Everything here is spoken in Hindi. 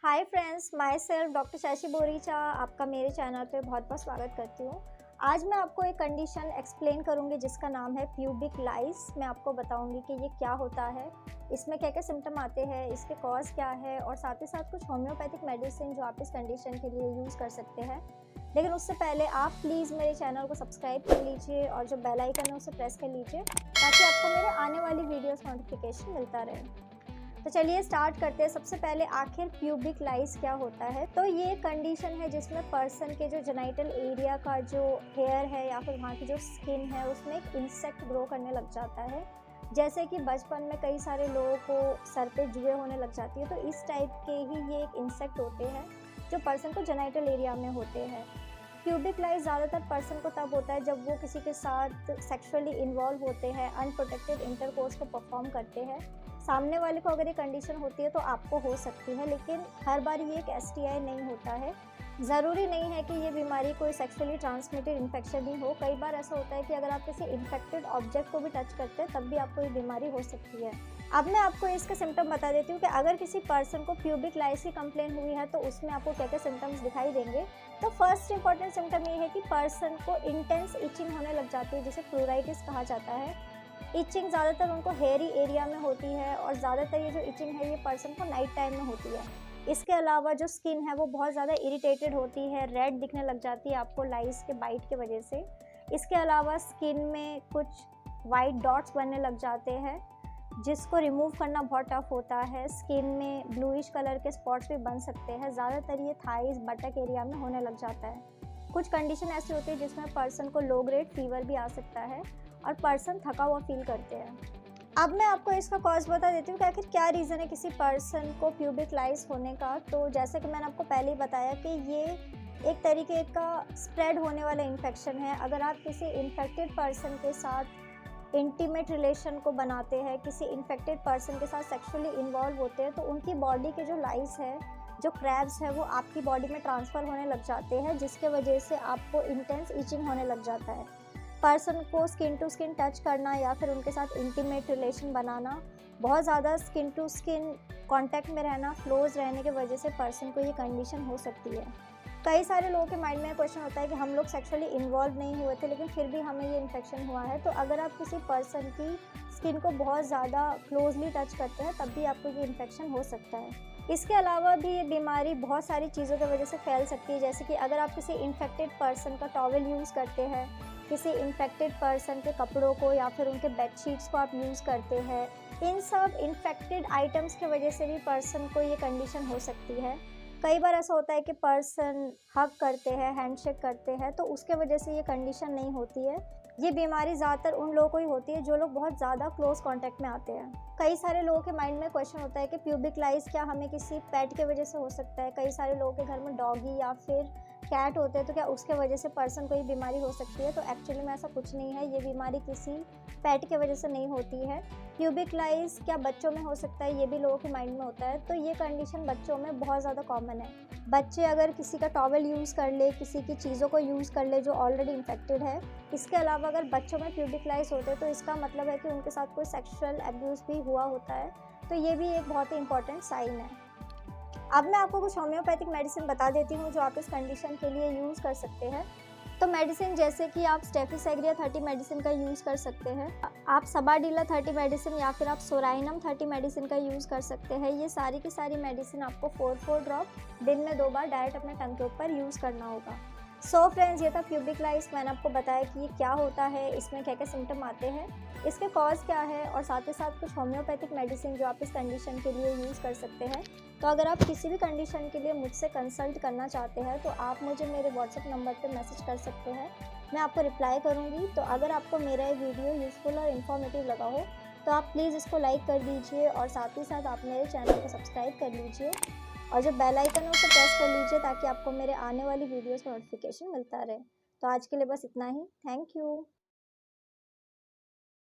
Hi friends, my self doctor Shashi Boricha आपका मेरे चैनल पे बहुत बहुत स्वागत करती हूँ। आज मैं आपको एक कंडीशन एक्सप्लेन करूँगी जिसका नाम है प्यूबिक लाइस। मैं आपको बताऊँगी कि ये क्या होता है, इसमें क्या क्या सिम्टम आते हैं, इसके कॉज क्या है और साथ ही साथ कुछ होम्योपैथिक मेडिसिन जो आप इस कंडीशन के लिए यूज़ कर सकते हैं। लेकिन उससे पहले आप प्लीज़ मेरे चैनल को सब्सक्राइब कर लीजिए और जो बेल आइकन है उसे प्रेस कर लीजिए ताकि आपको मेरे आने वाली वीडियोस नोटिफिकेशन मिलता रहे। तो चलिए स्टार्ट करते हैं। सबसे पहले आखिर प्यूबिक लाइस क्या होता है। तो ये कंडीशन है जिसमें पर्सन के जो जेनाइटल एरिया का जो हेयर है या फिर वहाँ की जो स्किन है उसमें एक इंसेक्ट ग्रो करने लग जाता है। जैसे कि बचपन में कई सारे लोगों को सर पे जुएं होने लग जाती है, तो इस टाइप के ही ये एक इंसेक्ट होते हैं जो पर्सन को जेनाइटल एरिया में होते हैं। प्यूबिक लाइस ज़्यादातर पर्सन को तब होता है जब वो किसी के साथ सेक्सुअली इन्वॉल्व होते हैं, अनप्रोटेक्टेड इंटरकोर्स को परफॉर्म करते हैं। सामने वाले को अगर ये कंडीशन होती है तो आपको हो सकती है, लेकिन हर बार ये एक STI नहीं होता है। ज़रूरी नहीं है कि ये बीमारी कोई सेक्सुअली ट्रांसमिटेड इन्फेक्शन ही हो। कई बार ऐसा होता है कि अगर आप किसी इन्फेक्टेड ऑब्जेक्ट को भी टच करते हैं तब भी आपको ये बीमारी हो सकती है। अब मैं आपको इसके सिम्टम बता देती हूँ कि अगर किसी पर्सन को प्यूबिक लाइस की कंप्लेन हुई है तो उसमें आपको क्या क्या सिम्टम्स दिखाई देंगे। तो फर्स्ट इंपॉर्टेंट सिम्टम ये है कि पर्सन को इंटेंस इचिंग होने लग जाती है, जिसे प्लूराइटिस कहा जाता है। इचिंग ज़्यादातर उनको हेयरी एरिया में होती है और ज़्यादातर ये जो इचिंग है ये पर्सन को नाइट टाइम में होती है। इसके अलावा जो स्किन है वो बहुत ज़्यादा इरिटेटेड होती है, रेड दिखने लग जाती है आपको लाइस के बाइट की वजह से। इसके अलावा स्किन में कुछ वाइट डॉट्स बनने लग जाते हैं जिसको रिमूव करना बहुत टफ होता है। स्किन में ब्लूइश कलर के स्पॉट्स भी बन सकते हैं। ज़्यादातर ये थाइस बटक एरिया में होने लग जाता है। कुछ कंडीशन ऐसी होती है जिसमें पर्सन को लो ग्रेड फीवर भी आ सकता है और पर्सन थका हुआ फील करते हैं। अब मैं आपको इसका कॉज बता देती हूँ कि आखिर क्या रीज़न है किसी पर्सन को प्यूबिक लाइस होने का। तो जैसे कि मैंने आपको पहले ही बताया कि ये एक तरीके का स्प्रेड होने वाला इन्फेक्शन है। अगर आप किसी इन्फेक्टेड पर्सन के साथ इंटीमेट रिलेशन को बनाते हैं, किसी इन्फेक्टेड पर्सन के साथ सेक्सुअली इन्वॉल्व होते हैं, तो उनकी बॉडी के जो लाइस है, जो क्रैब्स है, वो आपकी बॉडी में ट्रांसफ़र होने लग जाते हैं, जिसके वजह से आपको इंटेंस इचिंग होने लग जाता है। पर्सन को स्किन टू स्किन टच करना या फिर उनके साथ इंटीमेट रिलेशन बनाना, बहुत ज़्यादा स्किन टू स्किन कांटेक्ट में रहना, क्लोज रहने की वजह से पर्सन को ये कंडीशन हो सकती है। कई सारे लोगों के माइंड में क्वेश्चन होता है कि हम लोग सेक्सुअली इन्वॉल्व नहीं हुए थे लेकिन फिर भी हमें ये इन्फेक्शन हुआ है। तो अगर आप किसी पर्सन की स्किन को बहुत ज़्यादा क्लोजली टच करते हैं तब भी आपको ये इन्फेक्शन हो सकता है। इसके अलावा भी ये बीमारी बहुत सारी चीज़ों की वजह से फैल सकती है, जैसे कि अगर आप किसी इन्फेक्टेड पर्सन का टॉवल यूज़ करते हैं, किसी इन्फेक्टेड पर्सन के कपड़ों को या फिर उनके बेडशीट्स को आप यूज़ करते हैं, इन सब इन्फेक्टेड आइटम्स की वजह से भी पर्सन को ये कंडीशन हो सकती है। कई बार ऐसा होता है कि पर्सन हग करते हैं, हैंडशेक करते हैं, तो उसके वजह से ये कंडीशन नहीं होती है। ये बीमारी ज़्यादातर उन लोगों को ही होती है जो लोग बहुत ज़्यादा क्लोज कांटेक्ट में आते हैं। कई सारे लोगों के माइंड में क्वेश्चन होता है कि प्यूबिक लाइस क्या हमें किसी पेट की वजह से हो सकता है। कई सारे लोगों के घर में डॉगी या फिर कैट होते हैं, तो क्या उसके वजह से पर्सन को ये बीमारी हो सकती है। तो एक्चुअली में ऐसा कुछ नहीं है, ये बीमारी किसी पेट की वजह से नहीं होती है। प्यूबिक लाइस क्या बच्चों में हो सकता है, ये भी लोगों के माइंड में होता है। तो ये कंडीशन बच्चों में बहुत ज़्यादा कॉमन है। बच्चे अगर किसी का टॉवल यूज़ कर ले, किसी की चीज़ों को यूज़ कर ले जो ऑलरेडी इन्फेक्टेड है, इसके अलावा अगर बच्चों में प्यूबिक लाइस होते हैं तो इसका मतलब है कि उनके साथ कोई सेक्सुअल अब्यूज़ भी हुआ होता है। तो ये भी एक बहुत ही इंपॉर्टेंट साइन है। अब मैं आपको कुछ होम्योपैथिक मेडिसिन बता देती हूँ जो आप इस कंडीशन के लिए यूज़ कर सकते हैं। तो मेडिसिन जैसे कि आप स्टेफिसेग्रिया 30 मेडिसिन का यूज़ कर सकते हैं, आप सबाडीला 30 मेडिसिन या फिर आप सोराइनम 30 मेडिसिन का यूज़ कर सकते हैं। ये सारी की सारी मेडिसिन आपको 4 ड्रॉप दिन में 2 बार डायरेक्ट अपने टंग के ऊपर यूज़ करना होगा। सो फ्रेंड्स, ये था प्यूबिक लाइस। मैंने आपको बताया कि ये क्या होता है, इसमें क्या क्या सिम्टम आते हैं, इसके कॉज क्या है और साथ ही साथ कुछ होम्योपैथिक मेडिसिन जो आप इस कंडीशन के लिए यूज़ कर सकते हैं। तो अगर आप किसी भी कंडीशन के लिए मुझसे कंसल्ट करना चाहते हैं तो आप मुझे मेरे व्हाट्सएप नंबर पर मैसेज कर सकते हैं, मैं आपको रिप्लाई करूँगी। तो अगर आपको मेरा ये वीडियो यूज़फुल और इन्फॉर्मेटिव लगा हो तो आप प्लीज़ इसको लाइक कर दीजिए और साथ ही साथ आप मेरे चैनल को सब्सक्राइब कर लीजिए और जो बेल आइकन है उसे प्रेस कर लीजिए ताकि आपको मेरे आने वाली वीडियोस का नोटिफिकेशन मिलता रहे। तो आज के लिए बस इतना ही। Thank you.